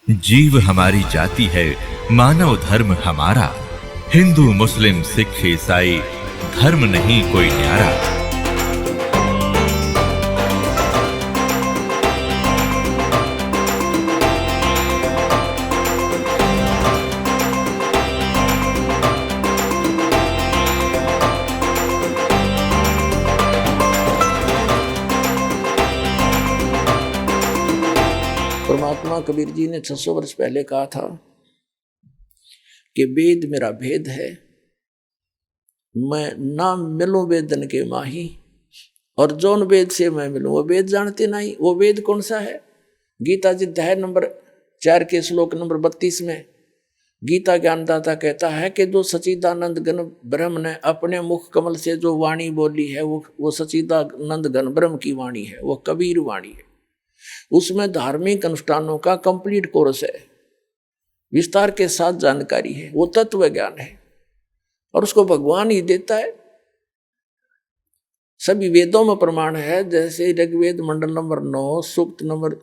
जीव हमारी जाति है, मानव धर्म हमारा। हिंदू मुस्लिम सिख ईसाई धर्म नहीं कोई न्यारा। परमात्मा कबीर जी ने 600 वर्ष पहले कहा था कि वेद मेरा भेद है, मैं ना मिलूं वेदन के माही, और जौन वेद से मैं मिलूं वो वेद जानते नहीं। वो वेद कौन सा है? गीता जी अध्याय नंबर 4 के श्लोक नंबर 32 में गीता ज्ञानदाता कहता है कि जो सच्चिदानंद घन ब्रह्म ने अपने मुख कमल से जो वाणी बोली है वो सच्चिदानंद घन ब्रह्म की वाणी है, वो कबीर वाणी है। उसमें धार्मिक अनुष्ठानों का कंप्लीट कोर्स है, विस्तार के साथ जानकारी है, वो तत्व ज्ञान है और उसको भगवान ही देता है। सभी वेदों में प्रमाण है, जैसे ऋग्वेद मंडल नंबर 9 सूक्त नंबर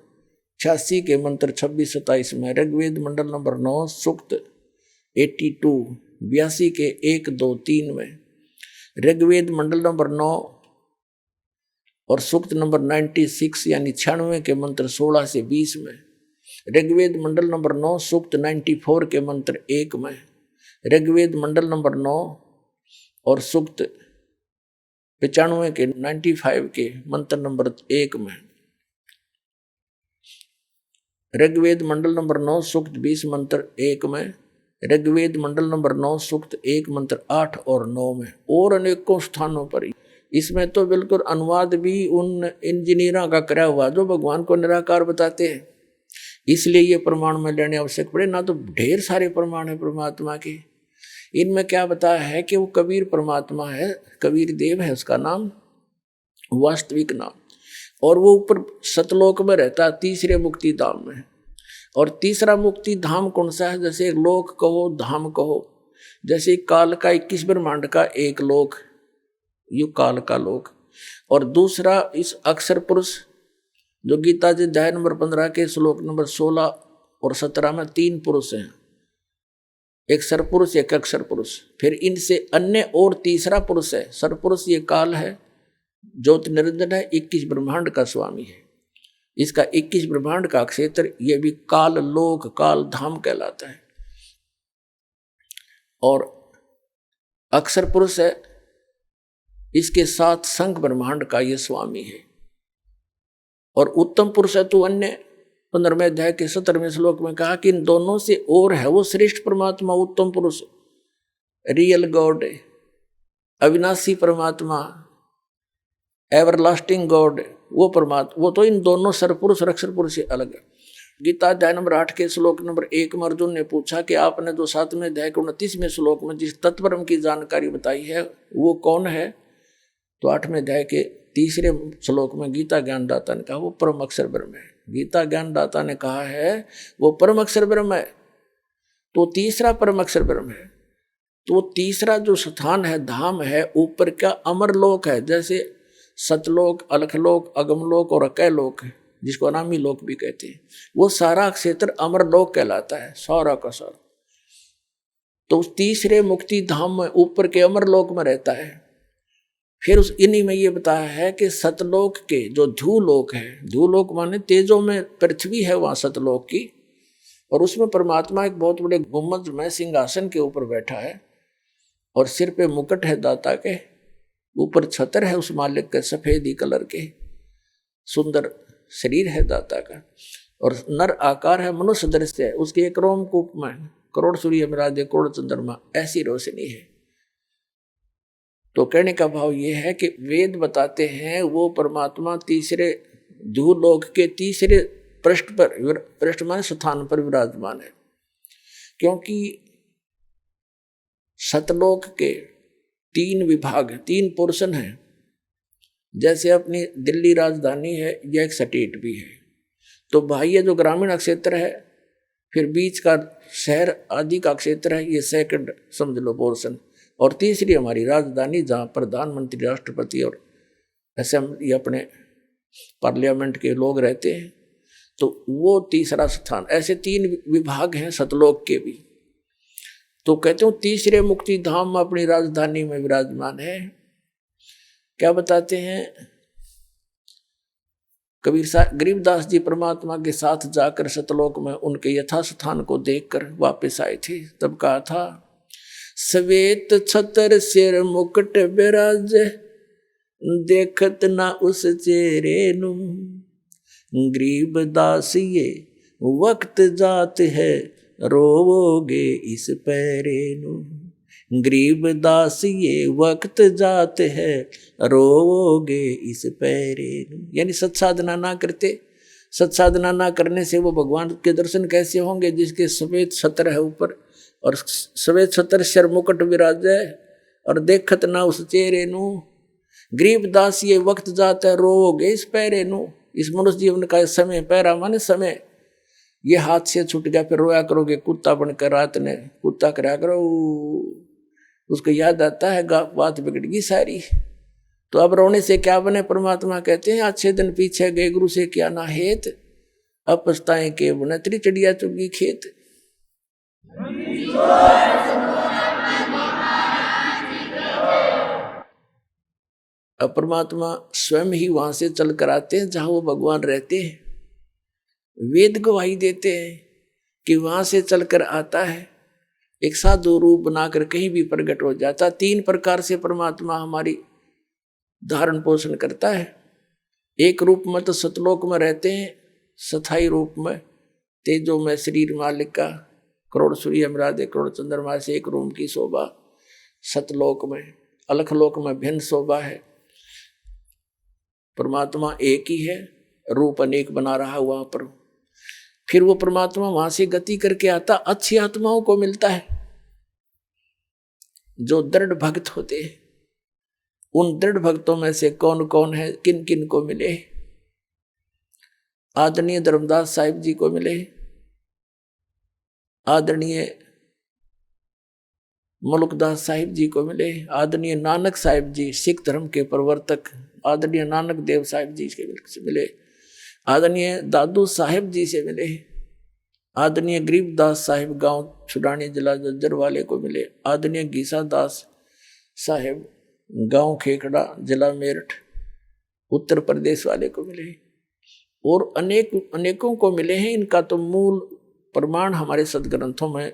86 के मंत्र 26-27 में, ऋग्वेद मंडल नंबर 9 सूक्त 82 के 1, 2, 3 में, ऋग्वेद मंडल नंबर 9 और सूक्त नंबर 96 यानी 96 के मंत्र 16 से 20 में, ऋग्वेद मंडल नंबर 9 सूक्त 94 के मंत्र 1 में, ऋग्वेद मंडल नंबर 9 और सूक्त 95 के 95 के मंत्र नंबर 1 में, ऋग्वेद मंडल नंबर 9 सूक्त 20 मंत्र 1 में, ऋग्वेद मंडल नंबर 9 सूक्त 1 मंत्र 8 और 9 में, और अनेकों स्थानों पर। इसमें तो बिल्कुल अनुवाद भी उन इंजीनियरों का करा हुआ जो भगवान को निराकार बताते हैं, इसलिए ये प्रमाण में लेने आवश्यक पड़े। ना तो ढेर सारे प्रमाण है परमात्मा के। इनमें क्या बताया है कि वो कबीर परमात्मा है, कबीर देव है उसका नाम, वास्तविक नाम, और वो ऊपर सतलोक में रहता है, तीसरे मुक्ति धाम में। और तीसरा मुक्ति धाम कौन सा है? जैसे लोक कहो, धाम कहो, जैसे काल का 21 ब्रह्मांड का एक लोक, यु काल का लोक, और दूसरा इस अक्षर पुरुष जो गीता जी अध्याय नंबर 15 के श्लोक नंबर 16 और 17 में 3 पुरुष हैं, एक सरपुरुष एक अक्षर पुरुष, फिर इनसे अन्य और तीसरा पुरुष है सरपुरुष, ये काल है, ज्योति निरंजन है, 21 ब्रह्मांड का स्वामी है। इसका 21 ब्रह्मांड का क्षेत्र ये भी काल लोक काल धाम कहलाता है। और अक्षर पुरुष है, इसके साथ संघ ब्रह्मांड का ये स्वामी है। और उत्तम पुरुष है तो अन्य 15वें अध्याय के 17वें श्लोक में कहा कि इन दोनों से और है वो श्रेष्ठ परमात्मा, उत्तम पुरुष, रियल गॉड, अविनाशी परमात्मा, एवरलास्टिंग गॉड, वो परमात्मा, वो तो इन दोनों सरपुरुष और अक्षर पुरुष से अलग है। गीता अध्याय नंबर 8 के श्लोक नंबर 1 में अर्जुन ने पूछा कि आपने जो 7वें अध्याय के 29वें श्लोक में जिस तत्वब्रह्म की जानकारी बताई है वो कौन है? तो 8वें अध्याय के 3रे श्लोक में गीता ज्ञानदाता ने कहा वो परम अक्षर ब्रह्म है। गीता ज्ञानदाता ने कहा है वो परम अक्षर ब्रह्म है, तो तीसरा परम अक्षर ब्रह्म है। तो तीसरा जो स्थान है, धाम है, ऊपर का अमर लोक है, जैसे सतलोक, अलखलोक, अगमलोक और अकैलोक है, जिसको अनामी लोक भी कहते हैं। वो सारा क्षेत्र अमर लोक कहलाता है, सारा का सारा। तो उस तीसरे मुक्ति धाम में ऊपर के अमर लोक में रहता है। फिर उस इन्हीं में ये बताया है कि सतलोक के जो ध्यूलोक है, ध्यूलोक माने तेजों में पृथ्वी है वहाँ सतलोक की, और उसमें परमात्मा एक बहुत बड़े गुम्बद में सिंहासन के ऊपर बैठा है और सिर पे मुकुट है दाता के, ऊपर छतर है उस मालिक के सफेदी कलर के, सुंदर शरीर है दाता का, और नर आकार है, मनुष्य दृश्य है, उसके एक रोमकूप में करोड़ सूर्य विराजे करोड़ चंद्रमा, ऐसी रोशनी है। तो कहने का भाव ये है कि वेद बताते हैं वो परमात्मा तीसरे ध्यूलोक के तीसरे पृष्ठ पर, पृष्ठ माने स्थान पर विराजमान है, क्योंकि सतलोक के 3 विभाग, 3 पोर्शन हैं। जैसे अपनी दिल्ली राजधानी है, यह एक स्टेट भी है, तो बाह्य जो ग्रामीण क्षेत्र है, फिर बीच का शहर आदि का क्षेत्र है, ये सेकंड समझ लो पोर्शन, और तीसरी हमारी राजधानी जहाँ प्रधानमंत्री, राष्ट्रपति और असेंबली अपने पार्लियामेंट के लोग रहते हैं। तो वो तीसरा स्थान। ऐसे 3 विभाग हैं सतलोक के भी। तो कहते हो तीसरे मुक्ति धाम अपनी राजधानी में विराजमान है। क्या बताते हैं कबीर साहब, गरीबदास जी परमात्मा के साथ जाकर सतलोक में उनके यथा स्थान को देखकर वापस आए थे। तब कहा था, श्वेत छतर सिर मुकुट बिराज, देखत ना उस चेहरे नु, गरीबदास ये वक्त जात है, रोवोगे इस पैरे नु। गरीबदास ये वक्त जात है, रोवोगे इस पैरे नु। यानी सत्साधना ना करते, सत्साधना ना करने से वो भगवान के दर्शन कैसे होंगे जिसके सफेद छत्र है ऊपर, और सफेद छत्र सिर मुकुट विराज है, और देखत ना उस चेहरे नु। गरीबदास ये वक्त जाता है, रोवोगे इस पैरे नु। इस मनुष्य जीवन का समय, पैरा माने समय, ये हाथ से छूट गया, फिर रोया करोगे कुत्ता बनकर रात ने, कुत्ता करा करो, उसको याद आता है बात बिगड़ गई सारी। तो अब रोने से क्या बने? परमात्मा कहते हैं, अच्छे दिन पीछे गए गुरु से क्या ना हेत, अब पछताए के बने तेरी चिड़िया चुगी खेत। अब परमात्मा स्वयं ही वहां से चल कर आते हैं जहां वो भगवान रहते हैं। वेद गवाही देते हैं कि वहां से चलकर आता है, एक साधु रूप बनाकर कहीं भी प्रकट हो जाता। 3 प्रकार से परमात्मा हमारी धारण पोषण करता है। एक रूप में तो सतलोक में रहते हैं, स्थायी रूप में तेजो में शरीर मालिक का, करोड़ सूर्य मरादे करोड़ चंद्रमा से एक रूप की शोभा। सतलोक में, अलखलोक में भिन्न शोभा है। परमात्मा एक ही है, रूप अनेक बना रहा वहां पर। फिर वो परमात्मा वहां से गति करके आता, अच्छी आत्माओं को मिलता है जो दृढ़ भक्त होते हैं। उन दृढ़ भक्तों में से कौन कौन है, किन किन को मिले? आदरणीय धर्मदास साहिब जी को मिले, आदरणीय मुल्कदास साहिब जी को मिले, आदरणीय नानक साहिब जी सिख धर्म के प्रवर्तक, आदरणीय नानक देव साहिब जी से मिले, आदरणीय दादू साहिब जी से मिले, आदरणीय गरीबदास साहिब गांव छुड़ानी जिला जज्जर वाले को मिले, आदरणीय गीसा दास साहिब गांव खेखड़ा जिला मेरठ उत्तर प्रदेश वाले को मिले, और अनेकों को मिले हैं। इनका तो मूल प्रमाण हमारे सदग्रंथों में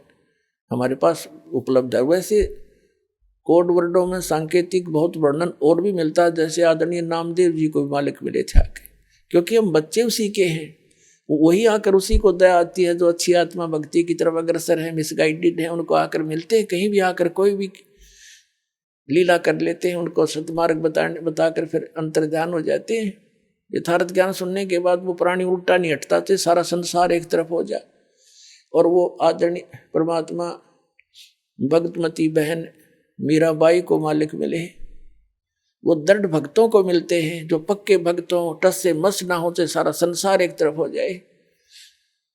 हमारे पास उपलब्ध है। वैसे कोड वर्डों में सांकेतिक बहुत वर्णन और भी मिलता है, जैसे आदरणीय नामदेव जी को भी मालिक मिले थे आके, क्योंकि हम बच्चे उसी के हैं। वही आकर उसी को दया आती है जो अच्छी आत्मा भक्ति की तरफ अग्रसर है, मिसगाइडेड है, उनको आकर मिलते हैं। कहीं भी आकर कोई भी लीला कर लेते हैं, उनको सतमार्ग बताकर फिर अंतर्ध्यान हो जाते हैं। यथार्थ ज्ञान सुनने के बाद वो प्राणी उल्टा नहीं हटता थे, सारा संसार एक तरफ हो जाए। और वो आदरणीय परमात्मा भगतमती बहन मीराबाई को मालिक मिले। वो दृढ़ भक्तों को मिलते हैं जो पक्के भक्तों, टस से मस ना होते, सारा संसार एक तरफ हो जाए।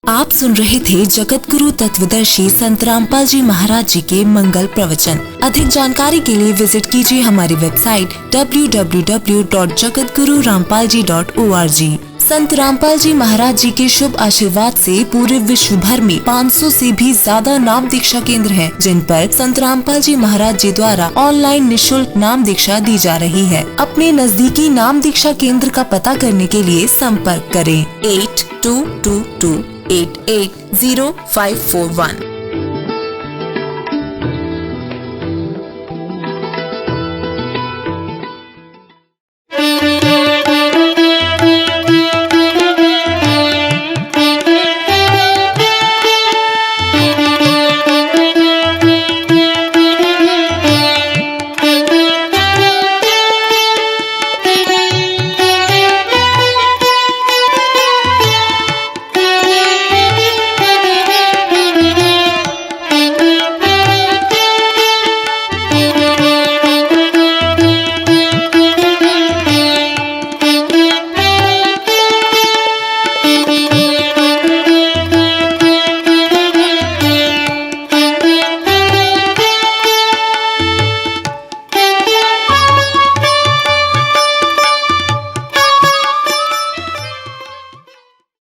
आप सुन रहे थे जगत गुरु तत्वदर्शी संत रामपाल जी महाराज जी के मंगल प्रवचन। अधिक जानकारी के लिए विजिट कीजिए हमारी वेबसाइट www.jagatgururampalji.org। संत रामपाल जी महाराज जी के शुभ आशीर्वाद से पूरे विश्व भर में 500 से भी ज्यादा नाम दीक्षा केंद्र हैं, जिन पर संत रामपाल जी महाराज जी द्वारा ऑनलाइन निःशुल्क नाम दीक्षा दी जा रही है। अपने नजदीकी नाम दीक्षा केंद्र का पता करने के लिए संपर्क करें 8222880541।